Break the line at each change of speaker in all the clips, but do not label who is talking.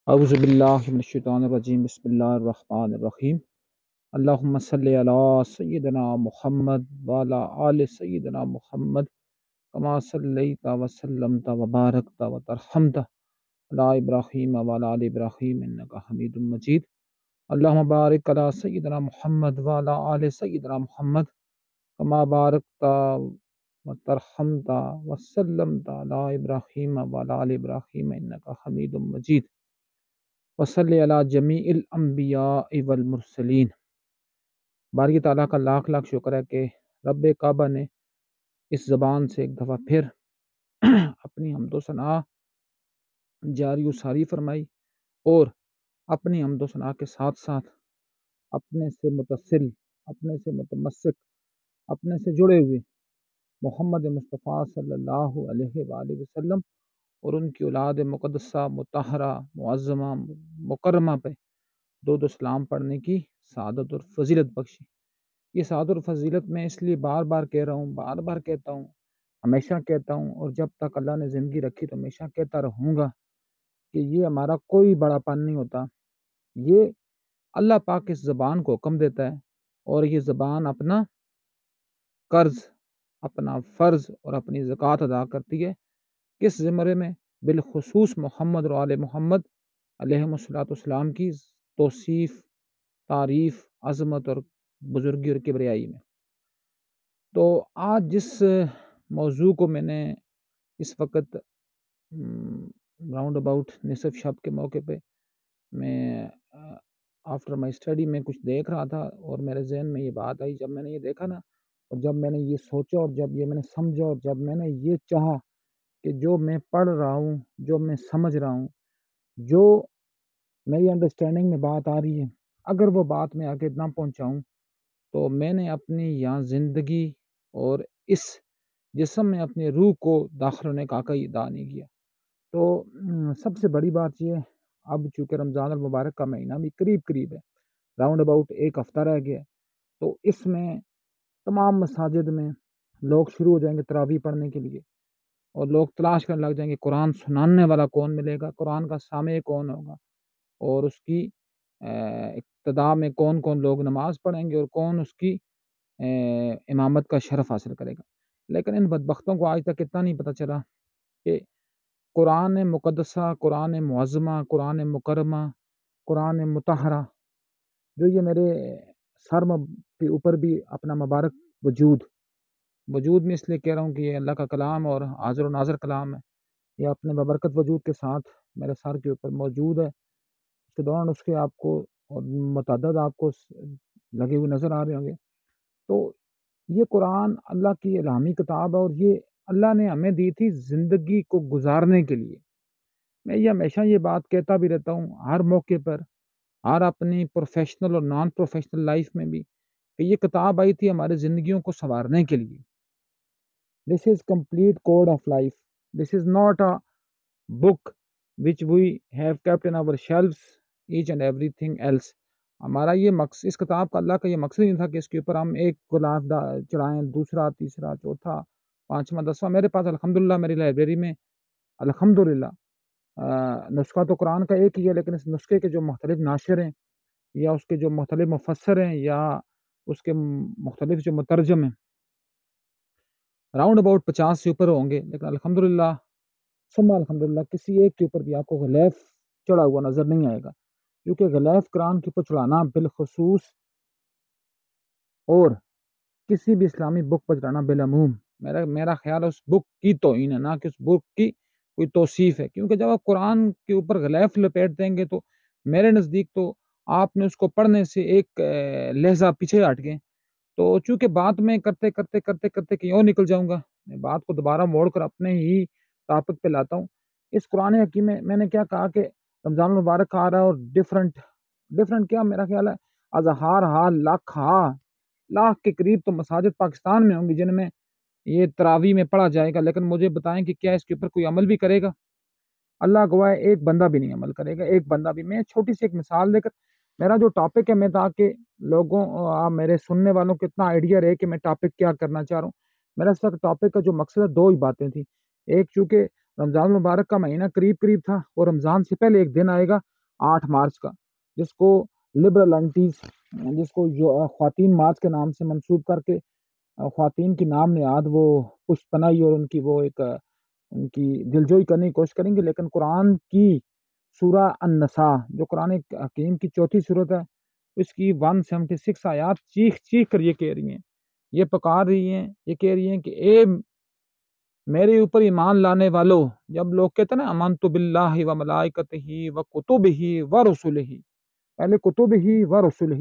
اعوذ باللہ من الشیطان الرجیم بسم اللہ الرحمن الرحیم اللہم صلی علی سیدنا محمد وعلی آل سیدنا محمد کما صلیت وسلمت وبارکت وترحمت علی ابراہیم وعلی آل ابراہیم انکا حمید مجید اللہم بارک علی سیدنا محمد وعلی آل سیدنا محمد کما بارکت وترحمت وسلمت علی ابراہیم وعلی آل ابراہیم انکا حمید مجید وصلی علی جمیع الانبیاء والمرسلین۔ باری تعالیٰ کا لاکھ لاکھ شکر ہے کہ رب کعبہ نے اس زبان سے ایک دفعہ پھر اپنی حمد و ثنا جاری و ساری فرمائی، اور اپنی حمد و ثنا کے ساتھ ساتھ اپنے سے متصل، اپنے سے متمسک، اپنے سے جڑے ہوئے محمد مصطفیٰ صلی اللہ علیہ وآلہ وسلم اور ان کی اولاد مقدسہ مطہرہ معظمہ مکرمہ پہ درود و سلام پڑھنے کی سعادت اور فضیلت بخشی۔ یہ سعادت اور فضیلت میں اس لیے بار بار کہہ رہا ہوں، بار بار کہتا ہوں، ہمیشہ کہتا ہوں، اور جب تک اللہ نے زندگی رکھی تو ہمیشہ کہتا رہوں گا کہ یہ ہمارا کوئی بڑا پن نہیں ہوتا، یہ اللہ پاک اس زبان کو حکم دیتا ہے، اور یہ زبان اپنا قرض، اپنا فرض اور اپنی زکوٰۃ ادا کرتی ہے۔ کس زمرے میں؟ بالخصوص محمد اور آل محمد علیہ الصلوۃ والسلام کی توصیف، تعریف، عظمت اور بزرگی اور کبریائی میں۔ تو آج جس موضوع کو میں نے اس وقت راؤنڈ اباؤٹ نصف شب کے موقع پہ میں آفٹر مائی اسٹڈی میں کچھ دیکھ رہا تھا، اور میرے ذہن میں یہ بات آئی جب میں نے یہ دیکھا نا، اور جب میں نے یہ سوچا، اور جب یہ میں نے سمجھا، اور جب میں نے یہ چاہا کہ جو میں پڑھ رہا ہوں، جو میں سمجھ رہا ہوں، جو میری انڈرسٹینڈنگ میں بات آ رہی ہے، اگر وہ بات میں آگے نہ پہنچاؤں تو میں نے اپنی یہاں زندگی اور اس جسم میں اپنی روح کو داخل ہونے کا کوئی ادا نہیں کیا۔ تو سب سے بڑی بات یہ ہے، اب چونکہ رمضان المبارک کا مہینہ بھی قریب قریب ہے، راؤنڈ اباؤٹ ایک ہفتہ رہ گیا ہے، تو اس میں تمام مساجد میں لوگ شروع ہو جائیں گے تراویح پڑھنے کے لیے، اور لوگ تلاش کرنے لگ جائیں گے قرآن سنانے والا کون ملے گا، قرآن کا سامع کون ہوگا، اور اس کی ابتدا میں کون کون لوگ نماز پڑھیں گے، اور کون اس کی امامت کا شرف حاصل کرے گا۔ لیکن ان بدبختوں کو آج تک اتنا نہیں پتہ چلا کہ قرآن مقدسہ، قرآن معظمہ، قرآن مکرمہ، قرآن مطہرہ، جو یہ میرے سر کے اوپر بھی اپنا مبارک وجود میں اس لیے کہہ رہا ہوں کہ یہ اللہ کا کلام اور حاضر و ناظر کلام ہے، یہ اپنے ببرکت وجود کے ساتھ میرے سر کے اوپر موجود ہے۔ اس کے دوران اس کے آپ کو اور متعدد آپ کو لگے ہوئے نظر آ رہے ہوں گے۔ تو یہ قرآن اللہ کی الہامی کتاب ہے، اور یہ اللہ نے ہمیں دی تھی زندگی کو گزارنے کے لیے۔ میں یہ ہمیشہ یہ بات کہتا بھی رہتا ہوں ہر موقع پر، ہر اپنی پروفیشنل اور نان پروفیشنل لائف میں بھی، کہ یہ کتاب آئی تھی ہماری زندگیوں کو سنوارنے کے لیے۔ This is complete code of life, this is not a book which we have kept in our shelves each and everything else۔ ہمارا یہ مقصد، اس کتاب کا اللہ کا یہ مقصد نہیں تھا کہ اس کے اوپر ہم ایک غلاف چڑھائیں، دوسرا، تیسرا، چوتھا، پانچواں، دسواں۔ میرے پاس الحمدللہ میری لائبریری میں الحمدللہ نسخہ تو قرآن کا ایک ہی ہے، لیکن اس نسخے کے جو مختلف ناشر ہیں، یا اس کے جو مختلف مفسر ہیں، یا اس کے مختلف جو مترجم ہیں، راؤنڈ اباؤٹ 50 سے اوپر ہوں گے، لیکن الحمدللہ ثم الحمدللہ کسی ایک کے اوپر بھی آپ کو غلاف چڑھا ہوا نظر نہیں آئے گا، کیونکہ غلاف قرآن کے اوپر چڑھانا بالخصوص، اور کسی بھی اسلامی بک پر چڑھانا بالعموم، میرا خیال ہے اس بک کی توہین ہے، نہ کہ اس بک کی کوئی توصیف ہے۔ کیونکہ جب آپ قرآن کے اوپر غلاف لپیٹ دیں گے تو میرے نزدیک تو آپ نے اس کو پڑھنے سے ایک لہجہ پیچھے ہٹ گئے۔ تو چونکہ بات میں کرتے کرتے کرتے کرتے کہیں اور نکل جاؤں گا، میں بات کو دوبارہ موڑ کر اپنے ہی ٹاپک پہ لاتا ہوں۔ اس قرآن حکیم میں نے کیا کہا کہ رمضان المبارک آ رہا ہے، اور ڈفرنٹ کیا، میرا خیال ہے ہزار لاکھ کے قریب تو مساجد پاکستان میں ہوں گی جن میں یہ تراویح میں پڑھا جائے گا، لیکن مجھے بتائیں کہ کیا اس کے اوپر کوئی عمل بھی کرے گا؟ اللہ گواہ ہے ایک بندہ بھی نہیں عمل کرے گا، ایک بندہ بھی۔ میں چھوٹی سی ایک مثال دے کر میرا جو ٹاپک ہے، میں تاکہ لوگوں میرے سننے والوں کو اتنا آئیڈیا رہے کہ میں ٹاپک کیا کرنا چاہ رہا ہوں۔ میرا اس وقت ٹاپک کا جو مقصد ہے، دو ہی باتیں تھیں۔ ایک، چونکہ رمضان المبارک کا مہینہ قریب قریب تھا، اور رمضان سے پہلے ایک دن آئے گا 8 مارچ کا، جس کو لبرل انٹیز، جس کو جو خواتین مارچ کے نام سے منسوب کر کے خواتین کی نام نہاد وہ پشت پناہی اور ان کی وہ ایک ان کی دلجوئی کرنے کی کوشش کریں گے، لیکن قرآن کی سورہ النساء جو قرآن حکیم کی چوتھی صورت ہے، اس کی 176 آیات چیخ چیخ کر یہ کہہ رہی ہیں، یہ پکار رہی ہیں، یہ کہہ رہی ہیں کہ اے میرے اوپر ایمان لانے والو. جب لوگ کہتے ہیں نا امنت باللہ و ملائکتہ و کتبہ و رسلہ، پہلے کتبہ و رسلہ،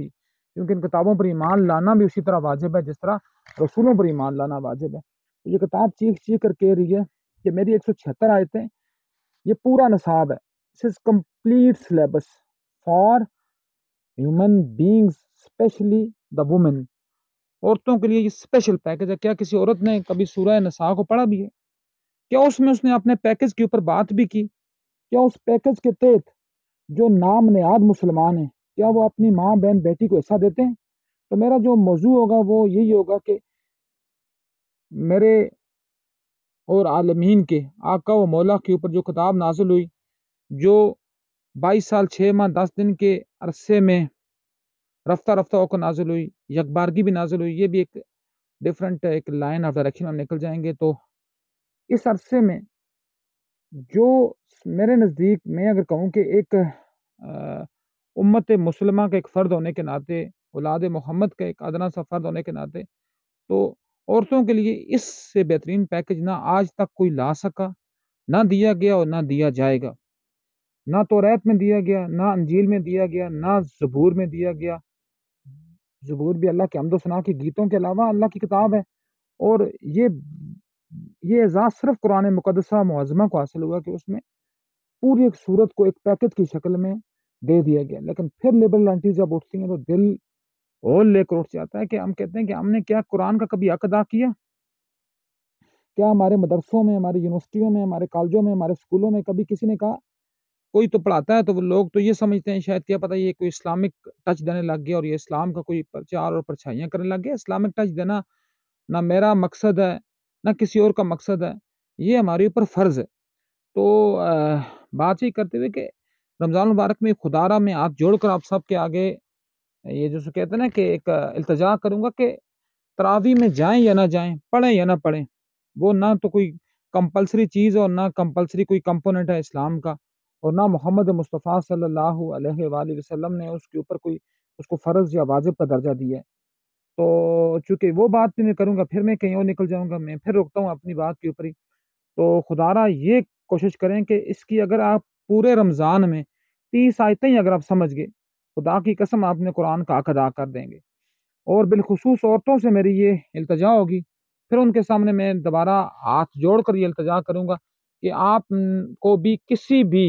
کیونکہ ان کتابوں پر ایمان لانا بھی اسی طرح واجب ہے جس طرح رسولوں پر ایمان لانا واجب ہے. تو یہ کتاب چیخ چیخ کر کہہ رہی ہے کہ میری 176 آیتیں یہ پورا نصاب ہے. This is complete syllabus for human beings, especially the women. عورتوں کے لیے یہ اسپیشل پیکج ہے. کیا کسی عورت نے کبھی سورہ نساء کو پڑھا بھی ہے؟ کیا اس میں اس نے اپنے پیکج کے اوپر بات بھی کی؟ کیا اس پیکج کے تحت جو نام نہاد مسلمان ہیں کیا وہ اپنی ماں بہن بیٹی کو حصہ دیتے ہیں؟ تو میرا جو موضوع ہوگا وہ یہی ہوگا کہ میرے اور عالمین کے آقا و مولا کے اوپر جو کتاب نازل ہوئی، جو 22 سال 6 ماہ 10 دن کے عرصے میں رفتہ رفتہ ہو کر نازل ہوئی، یکبارگی بھی نازل ہوئی، یہ بھی ایک ڈفرینٹ ایک لائن آف ڈائریکشن ہم نکل جائیں گے. تو اس عرصے میں جو میرے نزدیک میں اگر کہوں کہ ایک امت مسلمہ کا ایک فرد ہونے کے ناطے، اولاد محمد کا ایک ادنا سا فرد ہونے کے ناطے، تو عورتوں کے لیے اس سے بہترین پیکج نہ آج تک کوئی لا سکا، نہ دیا گیا اور نہ دیا جائے گا. نہ توریت میں دیا گیا، نہ انجیل میں دیا گیا، نہ زبور میں دیا گیا. زبور بھی اللہ کے حمد و ثنا کے گیتوں کے علاوہ اللہ کی کتاب ہے، اور یہ اعزاز صرف قرآن مقدسہ معظمہ کو حاصل ہوا کہ اس میں پوری ایک صورت کو ایک پیکج کی شکل میں دے دیا گیا. لیکن پھر لبرل آنٹی جب اٹھتی ہیں تو دل ہول لے کر اٹھ جاتا ہے کہ ہم کہتے ہیں کہ ہم نے کیا قرآن کا کبھی حق ادا کیا؟ کیا ہمارے مدرسوں میں، ہماری یونیورسٹیوں میں، ہمارے کالجوں میں، ہمارے اسکولوں میں کبھی کسی نے کہا؟ کوئی تو پڑھاتا ہے تو وہ لوگ تو یہ سمجھتے ہیں شاید کیا پتہ یہ کوئی اسلامک ٹچ دینے لگ گیا اور یہ اسلام کا کوئی پرچار اور پرچھائیاں کرنے لگ گیا. اسلامک ٹچ دینا نہ میرا مقصد ہے نہ کسی اور کا مقصد ہے، یہ ہمارے اوپر فرض ہے. تو بات یہ کرتے ہوئے کہ رمضان المبارک میں خدا را میں ہاتھ جوڑ کر آپ سب کے آگے یہ جو کہتے ہیں نا کہ ایک التجا کروں گا کہ تراویح میں جائیں یا نہ جائیں، پڑھیں یا نہ پڑھیں، وہ نہ تو کوئی کمپلسری چیز اور نہ کمپلسری کوئی کمپوننٹ ہے اسلام کا، اور نہ محمد مصطفیٰ صلی اللہ علیہ وآلہ وسلم نے اس کے اوپر کوئی اس کو فرض یا واجب کا درجہ دیا ہے. تو چونکہ وہ بات بھی میں کروں گا پھر میں کہیں اور نکل جاؤں گا، میں پھر رکتا ہوں اپنی بات کے اوپر ہی. تو خدا را یہ کوشش کریں کہ اس کی اگر آپ پورے رمضان میں 30 آیتیں اگر آپ سمجھ گئے، خدا کی قسم آپ نے قرآن کا حق ادا کر دیں گے. اور بالخصوص عورتوں سے میری یہ التجا ہوگی، پھر ان کے سامنے میں دوبارہ ہاتھ جوڑ کر یہ التجا کروں گا کہ آپ کو بھی کسی بھی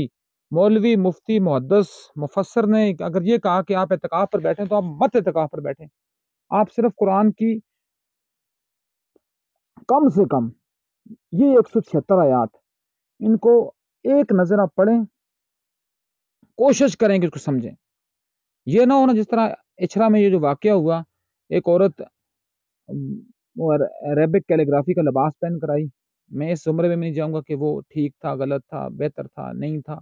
مولوی، مفتی، محدث، مفسر نے اگر یہ کہا کہ آپ اعتکاف پر بیٹھیں تو آپ مت اعتکاف پر بیٹھیں. آپ صرف قرآن کی کم سے کم یہ 176 آیات ان کو ایک نظر آپ پڑھیں، کوشش کریں کہ اس کو سمجھیں. یہ نہ ہونا جس طرح اچھرا میں یہ جو واقعہ ہوا، ایک عورت عربک کیلیگرافی کا لباس پہن کر آئی. میں اس زمرے میں نہیں جاؤں گا کہ وہ ٹھیک تھا، غلط تھا، بہتر تھا، نہیں تھا.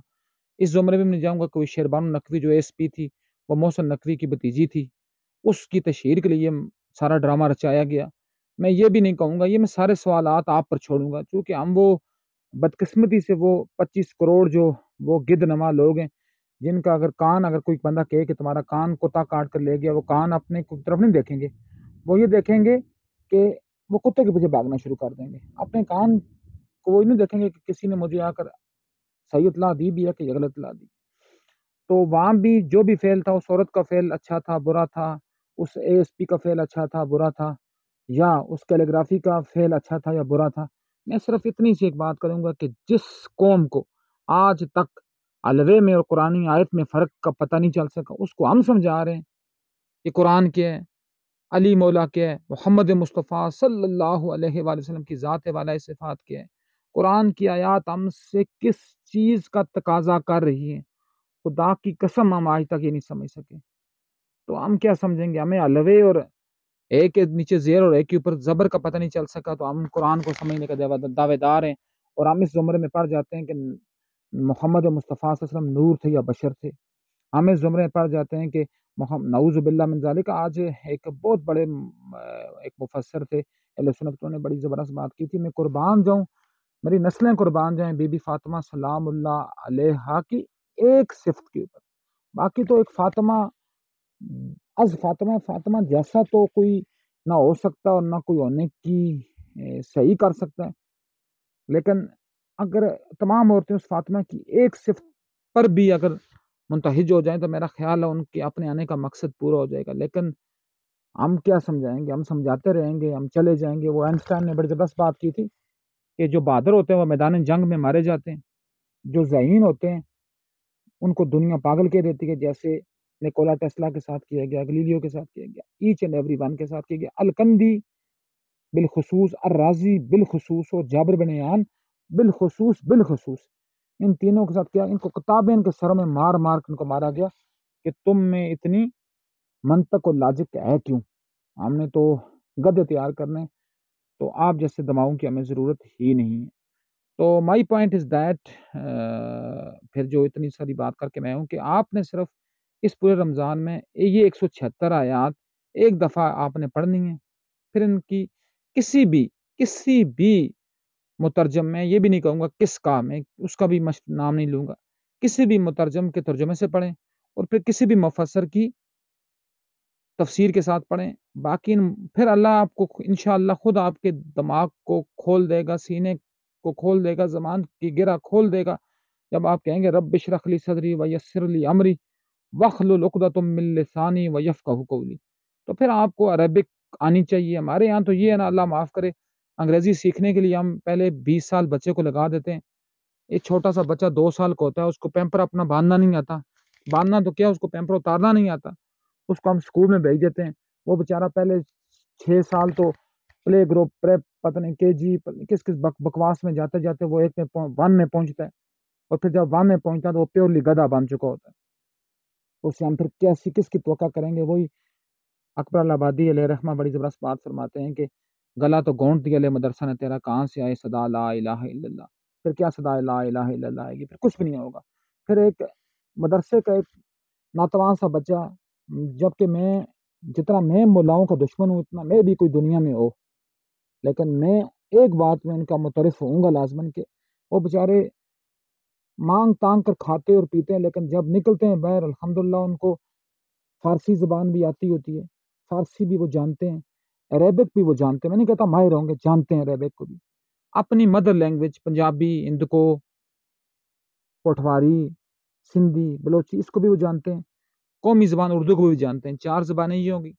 اس زمرے میں نہیں جاؤں گا کہ وہ شیربانو نقوی جو ایس پی تھی وہ محسن نقوی کی بھتیجی تھی، اس کی تشہیر کے لیے سارا ڈرامہ رچایا گیا. میں یہ بھی نہیں کہوں گا، یہ میں سارے سوالات آپ پر چھوڑوں گا، چونکہ ہم وہ بدقسمتی سے وہ 25 کروڑ جو وہ گدھ نما لوگ ہیں جن کا اگر کوئی بندہ کہے کہ تمہارا کان کتا کاٹ کر لے گیا، وہ کان اپنے طرف نہیں دیکھیں گے، وہ یہ دیکھیں گے کہ وہ کتے کے پیچھے بھاگنا شروع کر دیں گے. اپنے کان کو وہ نہیں دیکھیں گے کہ کسی نے مجھے آ کر صحیح اطلاع دی بھی ہے کہ غلط اطلاع دی. تو وہاں بھی جو بھی فعل تھا، اس عورت کا فعل اچھا تھا برا تھا، اس اے ایس پی کا فعل اچھا تھا برا تھا، یا اس کیلیگرافی کا فعل اچھا تھا یا برا تھا. میں صرف اتنی سی ایک بات کروں گا کہ جس قوم کو آج تک الوے میں اور قرآن آیت میں فرق کا پتہ نہیں چل سکا، اس کو ہم سمجھا رہے ہیں کہ قرآن کیا ہے، علی مولا کیا ہے، محمد مصطفیٰ صلی اللہ علیہ وآلہ وسلم کی ذات والا صفات کیا ہے، قرآن کی آیات ہم سے کس چیز کا تقاضا کر رہی ہیں. خدا کی قسم ہم آج تک یہ نہیں سمجھ سکے. تو ہم کیا سمجھیں گے؟ ہمیں الوے اور ایک کے نیچے زیر اور ایک کے اوپر زبر کا پتہ نہیں چل سکا تو ہم قرآن کو سمجھنے کا دعوے دار ہیں، اور ہم اس زمرے میں پڑھ جاتے ہیں کہ محمد مصطفیٰ صلی اللہ علیہ وسلم نور تھے یا بشر تھے. ہمیں زمرے پڑ جاتے ہیں کہ نعوذ باللہ من ذالک۔ آج ایک بہت بڑے ایک مفسر تھے اہل سنت، انہوں نے بڑی زبردست بات کی تھی، میں قربان جاؤں، میری نسلیں قربان جائیں بی بی فاطمہ سلام اللہ علیہا کی ایک صفت کے اوپر، باقی تو ایک فاطمہ از فاطمہ جیسا تو کوئی نہ ہو سکتا اور نہ کوئی ہونے کی صحیح کر سکتا ہے، لیکن اگر تمام عورتیں اس فاطمہ کی ایک صفت پر بھی اگر منتہج ہو جائیں تو میرا خیال ہے ان کے اپنے آنے کا مقصد پورا ہو جائے گا۔ لیکن ہم کیا سمجھائیں گے، ہم سمجھاتے رہیں گے، ہم چلے جائیں گے۔ وہ آئنسٹائن نے بڑی زبردست بات کی تھی کہ جو بہادر ہوتے ہیں وہ میدان جنگ میں مارے جاتے ہیں، جو ذہین ہوتے ہیں ان کو دنیا پاگل کہہ دیتی ہے، جیسے نکولا ٹیسلا کے ساتھ کیا گیا، گلیلیو کے ساتھ کیا گیا، ایچ اینڈ ایوری ون کے ساتھ کیا گیا، الکندی بالخصوص، الرازی بالخصوص اور جابر بن عیان بالخصوص ان تینوں کے ساتھ کیا، ان کو کتابیں ان کے سروں میں مار مار کے ان کو مارا گیا کہ تم میں اتنی منطق اور لاجک ہے کیوں، ہم نے تو گدھے تیار کرنے، تو آپ جیسے دماغوں کی ہمیں ضرورت ہی نہیں ہے۔ تو مائی پوائنٹ از دیٹ، پھر جو اتنی ساری بات کر کے میں ہوں کہ آپ نے صرف اس پورے رمضان میں یہ 176 آیات ایک دفعہ آپ نے پڑھنی ہے، پھر ان کی کسی بھی مترجم میں، یہ بھی نہیں کہوں گا کس کا، میں اس کا بھی نام نہیں لوں گا، کسی بھی مترجم کے ترجمے سے پڑھیں اور پھر کسی بھی مفسر کی تفسیر کے ساتھ پڑھیں، باقی پھر اللہ آپ کو انشاءاللہ خود آپ کے دماغ کو کھول دے گا، سینے کو کھول دے گا، زبان کی گرہ کھول دے گا، جب آپ کہیں گے رب اشرح لی صدری ویسر لی امری واحلل عقدۃ من لسانی ویفقہوا قولی، تو پھر آپ کو عربک آنی چاہیے۔ ہمارے یہاں تو یہ ہے نا، اللہ معاف کرے، انگریزی سیکھنے کے لیے ہم پہلے 20 سال بچے کو لگا دیتے ہیں، ایک چھوٹا سا بچہ 2 سال کا ہوتا ہے، اس کو پیمپر اپنا باندھنا نہیں آتا، باندھنا تو کیا، اس کو پیمپر اتارنا نہیں آتا، اس کو ہم اسکول میں بھیج دیتے ہیں، وہ بیچارہ پہلے 6 سال تو پلے گروپ پریپ پتہ نہیں کے جی کس بکواس میں جاتے جاتے وہ 1 میں پہنچتا ہے، اور پھر جب 1 میں پہنچتا ہے تو وہ پیورلی گدھا بن چکا ہوتا ہے، اس سے ہم پھر کس کی توقع کریں گے۔ وہی اکبر آبادی علیہ رحمہ بڑی زبردست بات فرماتے ہیں کہ گلا تو گونٹ دیا لے مدرسہ نے تیرا، کہاں سے آئے صدا لا الہ الا اللہ، پھر کیا صدا لا الہ الا اللہ آئے گی، پھر کچھ بھی نہیں ہوگا۔ پھر ایک مدرسے کا ایک ناتوان سا بچہ، جبکہ جتنا میں ملاؤں کا دشمن ہوں اتنا میں بھی کوئی دنیا میں ہو، لیکن میں ایک بات میں ان کا مترف ہوں گا لازماً کہ وہ بیچارے مانگ تانگ کر کھاتے اور پیتے ہیں، لیکن جب نکلتے ہیں باہر الحمدللہ ان کو فارسی زبان بھی آتی ہوتی ہے، فارسی بھی وہ جانتے ہیں، عربک بھی وہ جانتے ہیں، میں نہیں کہتا ماہر ہوں گے، جانتے ہیں عربک کو بھی، اپنی مدر لینگویج پنجابی، ہندکو، پٹھواری، سندھی، بلوچی، اس کو بھی وہ جانتے ہیں، قومی زبان اردو کو بھی جانتے ہیں، 4 زبانیں یہ ہوں گی،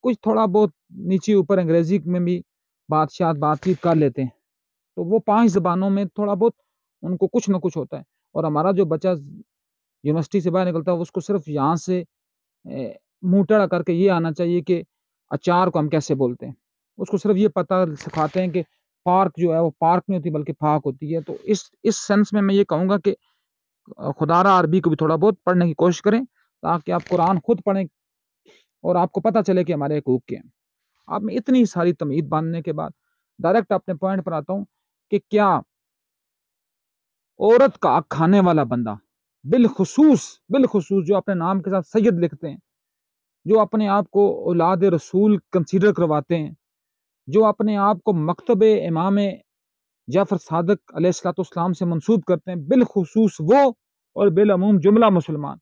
کچھ تھوڑا بہت نیچے اوپر انگریزی میں بھی بات چیت کر لیتے ہیں، تو وہ 5 زبانوں میں تھوڑا بہت ان کو کچھ نہ کچھ ہوتا ہے۔ اور ہمارا جو بچہ یونیورسٹی سے باہر نکلتا ہے اس کو صرف یہاں سے منہ ٹیڑھا کر کے یہ آنا چاہیے کہ اچار کو ہم کیسے بولتے ہیں، اس کو صرف یہ پتہ سکھاتے ہیں کہ پارک جو ہے وہ پارک نہیں ہوتی بلکہ پاک ہوتی ہے۔ تو اس سینس میں یہ کہوں گا کہ خدا را عربی کو بھی تھوڑا بہت پڑھنے کی کوشش کریں تاکہ آپ قرآن خود پڑھیں اور آپ کو پتہ چلے کہ ہمارے حقوق کیا ہیں۔ آپ میں اتنی ساری تمہید باندھنے کے بعد ڈائریکٹ اپنے پوائنٹ پر آتا ہوں کہ کیا عورت کا حق کھانے والا بندہ، بالخصوص جو اپنے نام کے ساتھ سید لکھتے ہیں، جو اپنے آپ کو اولاد رسول کنسیڈر کرواتے ہیں، جو اپنے آپ کو مکتب امام جعفر صادق علیہ الصلوۃ والسلام سے منسوب کرتے ہیں، بالخصوص وہ اور بالعموم جملہ مسلمان،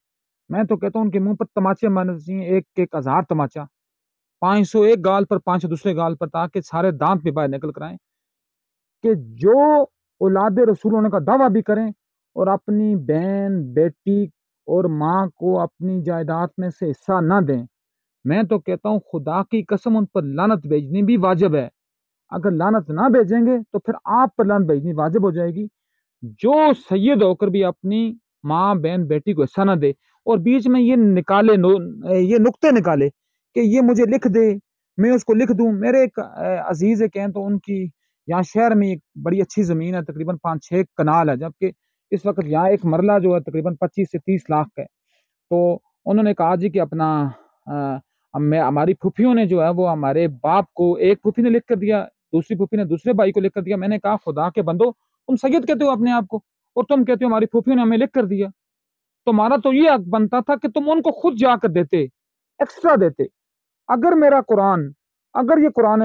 میں تو کہتا ہوں ان کے منہ پر تماچے مارنے چاہیے، ایک 1000 تماچا، 500 ایک گال پر، 500 دوسرے گال پر، تاکہ سارے دانت بھی باہر نکل کر آئیں کہ جو اولاد رسول ہونے کا دعویٰ بھی کریں اور اپنی بہن، بیٹی اور ماں کو اپنی جائیداد میں سے حصہ نہ دیں، میں تو کہتا ہوں خدا کی قسم ان پر لعنت بھیجنی بھی واجب ہے۔ اگر لعنت نہ بھیجیں گے تو پھر آپ پر لعنت بھیجنی واجب ہو جائے گی، جو سید ہو کر بھی اپنی ماں، بہن، بیٹی کو حصہ نہ دے اور بیچ میں یہ نقطے نکالے کہ یہ مجھے لکھ دے، میں اس کو لکھ دوں۔ میرے ایک عزیز کہیں تو ان کی یہاں شہر میں ایک بڑی اچھی زمین ہے، تقریباً 5-6 کنال ہے، جبکہ اس وقت یہاں ایک مرلہ جو ہے تقریباً 25 سے 30 لاکھ کا ہے۔ تو انہوں نے کہا جی کہ اپنا ہماری پھوپھیوں نے جو ہے وہ ہمارے باپ کو، ایک پھوپھی نے لکھ کر دیا، دوسری پھوپھی نے دوسرے بھائی کو لکھ کر دیا۔ میں نے کہا خدا کے بندو، تم سید کہتے ہو اپنے آپ کو اور تم کہتے ہو ہماری پھوپھیوں نے ہمیں لکھ کر دیا۔ تمہارا تو یہ حق بنتا تھا کہ تم ان کو خود جا کر دیتے، ایکسٹرا دیتے۔ اگر میرا قرآن، اگر یہ قرآن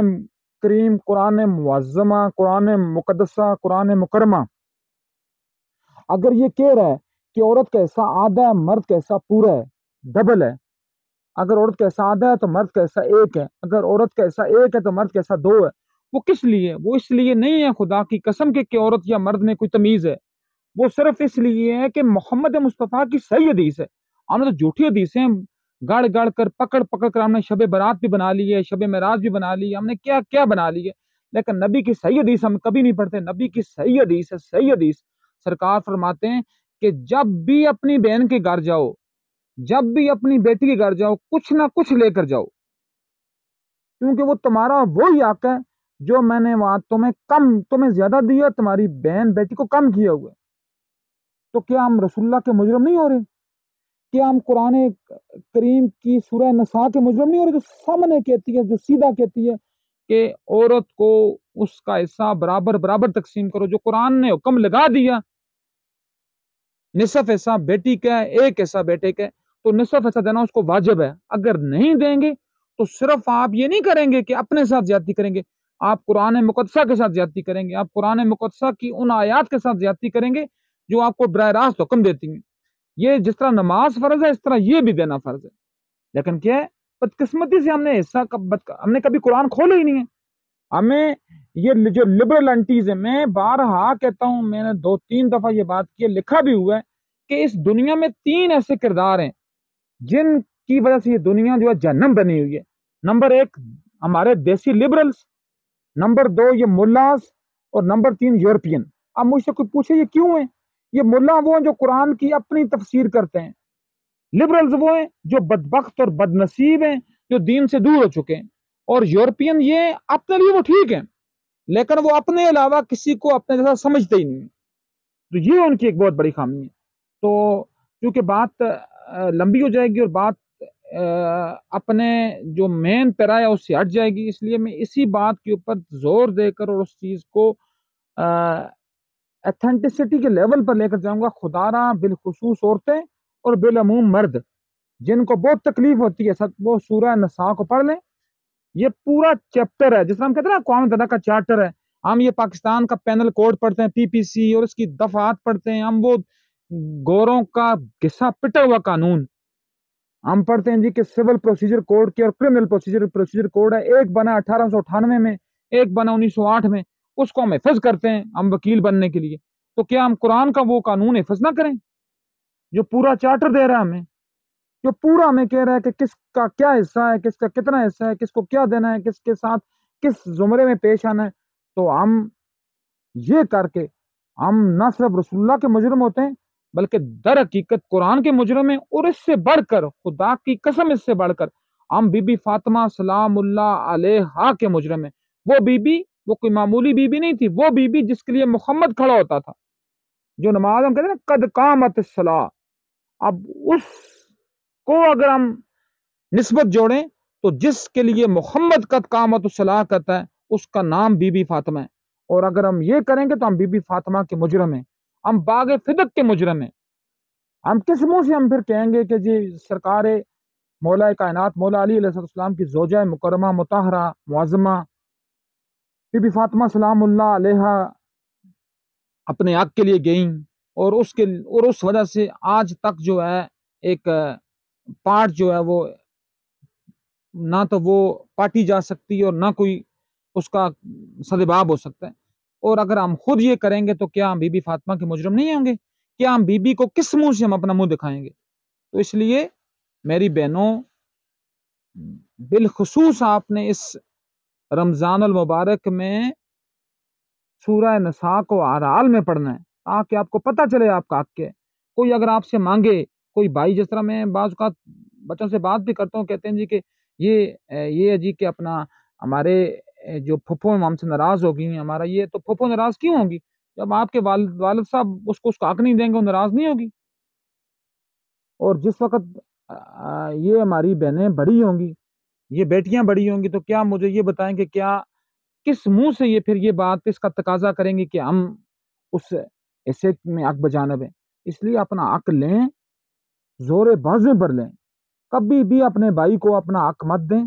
کریم، قرآن معظمہ، قرآن مقدسہ، قرآن مکرمہ اگر یہ کہہ رہا ہے کہ عورت کا حصہ آدھا ہے، مرد کا حصہ پورا ہے، ڈبل ہے، اگر عورت کا حصہ آدھا ہے تو مرد کا حصہ ایک ہے، اگر عورت کا حصہ ایک ہے تو مرد کا حصہ دو ہے، وہ کس لیے؟ وہ اس لیے نہیں ہے خدا کی قسم کہ عورت یا مرد میں کوئی تمیز ہے، وہ صرف اس لیے ہے کہ محمد مصطفیٰ کی صحیح حدیث ہے۔ ہم نے تو جھوٹی حدیثیں گڑ گڑ کر پکڑ پکڑ کر ہم نے شب برات بھی بنا لی ہے، شب معراج بھی بنا لی ہے، ہم نے کیا کیا بنا لی ہے، لیکن نبی کی صحیح حدیث ہم کبھی نہیں پڑھتے۔ نبی کی صحیح حدیث ہے، صحیح حدیث۔ سرکار فرماتے ہیں کہ جب بھی اپنی بہن کے گھر جاؤ، جب بھی اپنی بیٹی کے گھر جاؤ، کچھ نہ کچھ لے کر جاؤ، کیونکہ وہ تمہارا وہی حق ہے جو میں نے وہاں تمہیں زیادہ دیا، تمہاری بہن بیٹی کو کم کیا ہوا ہے۔ تو کیا ہم رسول اللہ کے مجرم نہیں ہو رہے؟ کیا ہم قرآن کریم کی سورہ نساء کے مجرم نہیں ہو رہے، جو سامنے کہتی ہے، جو سیدھا کہتی ہے کہ عورت کو اس کا حصہ برابر برابر تقسیم کرو؟ جو قرآن نے حکم لگا دیا نصف حصہ بیٹی کا ہے، ایک حصہ بیٹے کا ہے، تو نصف حصہ دینا اس کو واجب ہے۔ اگر نہیں دیں گے تو صرف آپ یہ نہیں کریں گے کہ اپنے ساتھ زیادتی کریں گے، آپ قرآن مقدسہ کے ساتھ زیادتی کریں گے، آپ قرآن مقدسہ کی ان آیات کے ساتھ زیادتی کریں گے جو آپ کو براہ راست حکم دیتی ہیں۔ یہ جس طرح نماز فرض ہے، اس طرح یہ بھی دینا فرض ہے۔ لیکن کیا ہے، بدقسمتی سے ہم نے ہم نے کبھی قرآن کھولا ہی نہیں ہے۔ ہمیں یہ جو لبرل انٹیز ہے، میں بارہا کہتا ہوں، میں نے 2-3 دفعہ یہ بات کی، لکھا بھی ہوا ہے کہ اس دنیا میں 3 ایسے کردار ہیں جن کی وجہ سے یہ دنیا جو ہے جہنم بنی ہوئی ہے۔ نمبر 1 ہمارے دیسی لبرلز، نمبر 2 یہ ملاز، اور نمبر 3 یورپین۔ اب مجھ سے کوئی پوچھے یہ کیوں ہے؟ یہ ملا وہ ہیں جو قرآن کی اپنی تفسیر کرتے ہیں، لبرلز وہ ہیں جو بدبخت اور بدنصیب ہیں جو دین سے دور ہو چکے ہیں، اور یورپین یہ اپنے لیے وہ ٹھیک ہیں لیکن وہ اپنے علاوہ کسی کو اپنے جیسا سمجھتے ہی نہیں ہیں۔ تو یہ ان کی ایک بہت بڑی خامی ہے۔ تو کیونکہ بات لمبی ہو جائے گی اور بات اپنے جو مین پیرا ہے اس سے ہٹ جائے گی، اس لیے میں اسی بات کے اوپر زور دے کر اور اس چیز کو ایتھینٹسٹی کے لیول پر لے کر جاؤں گا۔ خدارا بالخصوص عورتیں اور بالعموم مرد جن کو بہت تکلیف ہوتی ہے، وہ سورہ نساء کو پڑھ لیں۔ یہ پورا چیپٹر ہے، جس طرح ہم کہتے ہیں نا اقوام متحدہ کا چارٹر ہے، ہم یہ پاکستان کا پینل کوڈ پڑھتے ہیں، پی پی سی، اور اس کی دفعات پڑھتے ہیں، ہم وہ گوروں کا گسا پٹا ہوا قانون ہم پڑھتے ہیں جی کہ سول پروسیجر کوڈ کی اور کرمنل پروسیجر کوڈ ہے، ایک بنا 1898 میں، ایک بنا 1908 میں، اس کو ہم حفظ کرتے ہیں ہم وکیل بننے کے لیے۔ تو کیا ہم قرآن کا وہ قانون حفظ نہ کریں جو پورا چارٹر دے رہا ہے ہمیں، جو پورا ہمیں کہہ رہا ہے کہ کس کا کیا حصہ ہے، کس کا کتنا حصہ ہے، کس کو کیا دینا ہے، کس کے ساتھ کس زمرے میں پیش آنا ہے؟ تو ہم یہ کر کے ہم نہ صرف رسول اللہ کے مجرم ہوتے ہیں بلکہ در حقیقت قرآن کے مجرم ہیں، اور اس سے بڑھ کر، خدا کی قسم اس سے بڑھ کر، ہم بی بی فاطمہ سلام اللہ علیہا کے مجرم ہیں۔ وہ بی بی، وہ کوئی معمولی بی بی نہیں تھی، وہ بی بی جس کے لیے محمد کھڑا ہوتا تھا، جو نماز ہم کہتے ہیں نا قد قامت الصلاۃ۔ اب اس کو اگر ہم نسبت جوڑیں تو جس کے لیے محمد قد قامت الصلاۃ کہتا ہے اس کا نام بی بی فاطمہ ہے، اور اگر ہم یہ کریں گے تو ہم بی بی فاطمہ کے مجرم ہیں، ہم باغ فدق کے مجرم ہیں۔ ہم کس منہ سے ہم پھر کہیں گے کہ جی سرکار مولا کائنات مولا علی علیہ السلام کی زوجہ مکرمہ مطہرہ معظمہ بی بی فاطمہ سلام اللہ علیہا اپنے حق کے لیے گئیں، اور اس وجہ سے آج تک جو ہے ایک پارٹ جو ہے وہ نہ تو وہ پاٹی جا سکتی اور نہ کوئی اس کا سدباب ہو سکتا ہے۔ اور اگر ہم خود یہ کریں گے تو کیا ہم بی بی فاطمہ کے مجرم نہیں ہوں گے؟ کیا ہم بی بی کو کس منہ سے ہم اپنا منہ دکھائیں گے؟ تو اس لیے میری بہنوں، بالخصوص آپ نے اس رمضان المبارک میں سورہ نساء کو ہر حال میں پڑھنا ہے تاکہ آپ کو پتہ چلے آپ کا حق کیا ہے۔ کوئی اگر آپ سے مانگے، کوئی بھائی، جس طرح میں بعض اوقات بچوں سے بات بھی کرتا ہوں، کہتے ہیں جی کہ یہ جی کہ اپنا ہمارے جو پھپھو ہم سے ناراض ہو گئی ہیں، ہمارا یہ، تو پھپھو ناراض کیوں ہوگی؟ جب آپ کے والد صاحب اس کو حق نہیں دیں گے وہ ناراض نہیں ہوگی۔ اور جس وقت یہ ہماری بہنیں بڑی ہوں گی، یہ بیٹیاں بڑی ہوں گی، تو کیا مجھے یہ بتائیں کہ کیا کس منہ سے یہ پھر یہ بات اس کا تقاضا کریں گے کہ ہم اس حصے میں حق بجانب ہیں؟ اس لیے اپنا حق لیں، زور بازو پر لیں، کبھی بھی اپنے بھائی کو اپنا حق مت دیں،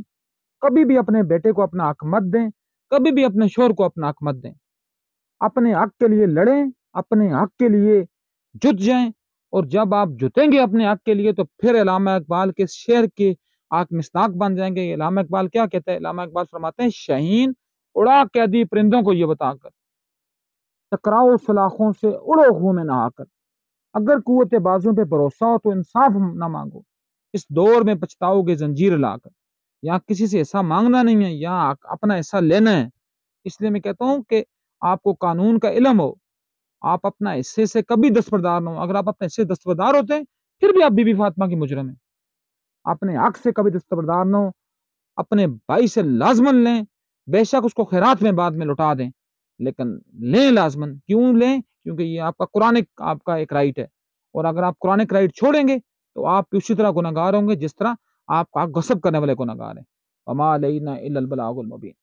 کبھی بھی اپنے بیٹے کو اپنا حق مت دیں، کبھی بھی اپنے شوہر کو اپنا حق مت دیں، اپنے حق کے لیے لڑیں، اپنے حق کے لیے جت جائیں، اور جب آپ جتیں گے اپنے حق کے لیے تو پھر علامہ اقبال کے شعر کے آپ مصداق بن جائیں گے۔ علامہ اقبال کیا کہتا ہے؟ علامہ اقبال فرماتے ہیں شاہین اڑا قیدی پرندوں کو یہ بتا کر، ٹکراؤ سلاخوں سے اڑو خوں میں نہا کر، اگر قوت بازوں پہ بھروسہ ہو تو انصاف نہ مانگو، اس دور میں پچھتاؤ گے زنجیر لا کر۔ یہاں کسی سے ایسا مانگنا نہیں ہے، یہاں اپنا ایسا لینا ہے۔ اس لیے میں کہتا ہوں کہ آپ کو قانون کا علم ہو، آپ اپنا حصے سے کبھی دستبردار نہ ہو۔ اگر آپ اپنے حصے سے دستبردار ہوتے ہیں پھر بھی آپ بی بی فاطمہ کی مجرم ہیں۔ اپنے حق سے کبھی دستبردار نہ ہو، اپنے بھائی سے لازمن لیں، بے شک اس کو خیرات میں بعد میں لوٹا دیں، لیکن لیں لازمن۔ کیوں لیں؟ کیونکہ یہ آپ کا قرآن آپ کا ایک رائٹ ہے، اور اگر آپ قرآن رائٹ چھوڑیں گے تو آپ اسی طرح گناہگار ہوں گے جس طرح آپ کا غصب کرنے والے گناہگار ہیں۔ وما علینا الا البلاغ المبین۔